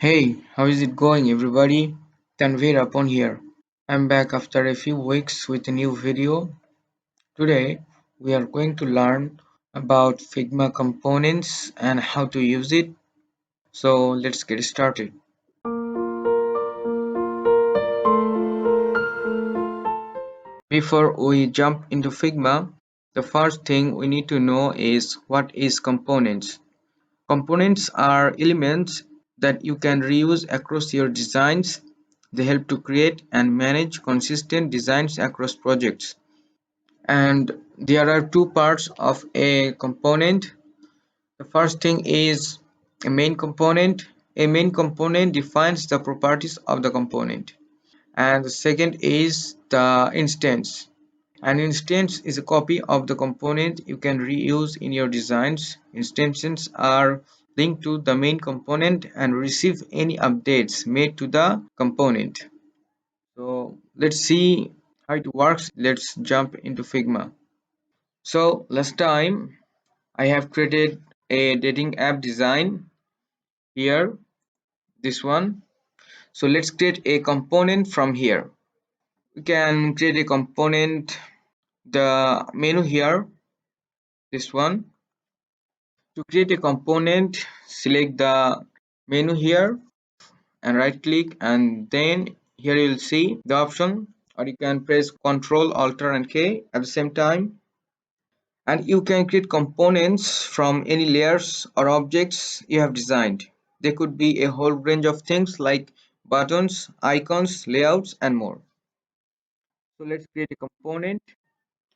Hey, how is it going, everybody? Tanvir upon here. I'm back after a few weeks with a new video. Today, we are going to learn about Figma components and how to use it. So, let's get started. Before we jump into Figma, the first thing we need to know is what is components. Components are elements that you can reuse across your designs. They help to create and manage consistent designs across projects. And there are two parts of a component. The first thing is a main component. A main component defines the properties of the component. And the second is the instance. An instance is a copy of the component you can reuse in your designs. Instances are linked to the main component and receive any updates made to the component. So let's see how it works. Let's jump into Figma. So last time I have created a dating app design here, this one. So let's create a component from here. We can create a component, the menu here, this one. To create a component, select the menu here and right click, and then here you will see the option, or you can press Ctrl Alt and K at the same time, and you can create components from any layers or objects you have designed. They could be a whole range of things like buttons, icons, layouts, and more. So let's create a component.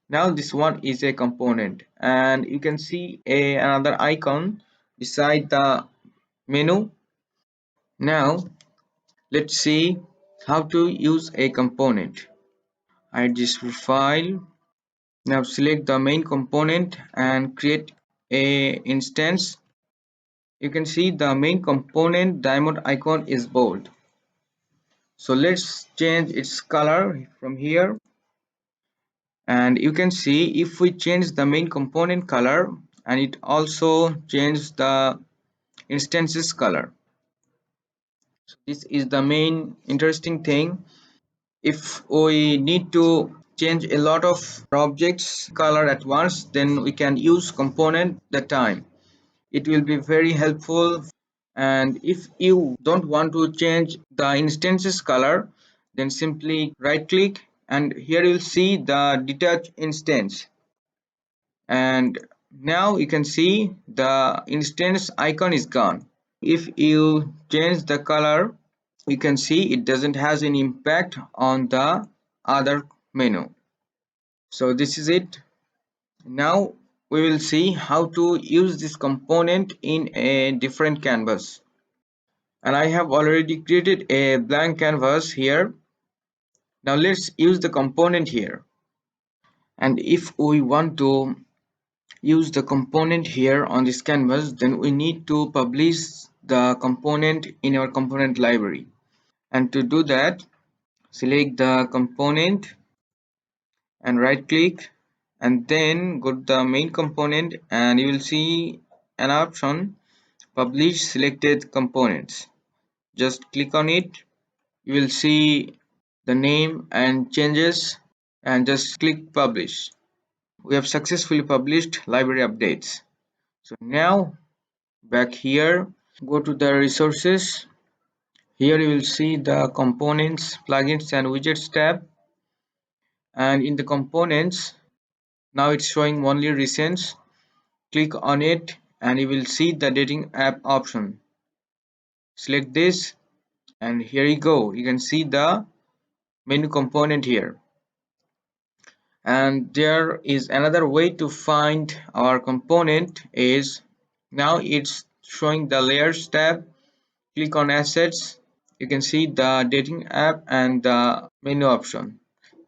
Now this one is a component, and you can see another icon beside the menu. Now let's see how to use a component. I just file. Now select the main component and create a instance. You can see the main component diamond icon is bold. So let's change its color from here, and you can see if we change the main component color, and it also changes the instances color. So this is the main interesting thing. If we need to change a lot of objects color at once, then we can use component that time. It will be very helpful. And if you don't want to change the instances color, then simply right click, and here you'll see the detach instance, and now you can see the instance icon is gone. If you change the color, you can see it doesn't has any impact on the other menu. So this is it. Now we will see how to use this component in a different canvas. And I have already created a blank canvas here. Now let's use the component here. And if we want to use the component here on this canvas, then we need to publish the component in our component library. And to do that, select the component and right click, and then go to the main component, and you will see an option, publish selected components. Just click on it. You will see the name and changes, and just click publish. We have successfully published library updates. So now back here, go to the resources. Here you will see the components, plugins and widgets tab, and in the components, now it's showing only recents. Click on it and you will see the dating app option. Select this, and here you go. You can see the menu component here. And there is another way to find our component is, now it's showing the layers tab. Click on assets. You can see the dating app and the menu option.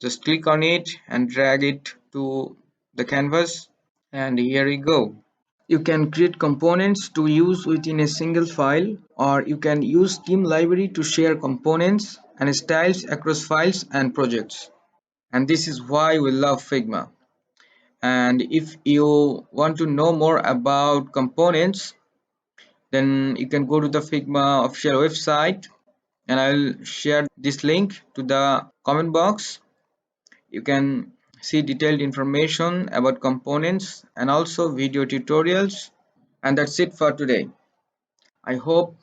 Just click on it and drag it to the canvas, and here you go. You can create components to use within a single file, or you can use theme library to share components and styles across files and projects. And this is why we love Figma. And if you want to know more about components, then you can go to the Figma official website, and I'll share this link to the comment box. You can see detailed information about components and also video tutorials. And that's it for today. I hope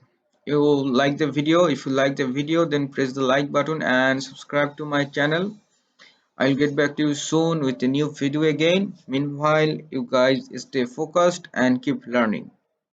you like the video. If you like the video, then press the like button and subscribe to my channel. I'll get back to you soon with a new video again. Meanwhile, you guys stay focused and keep learning.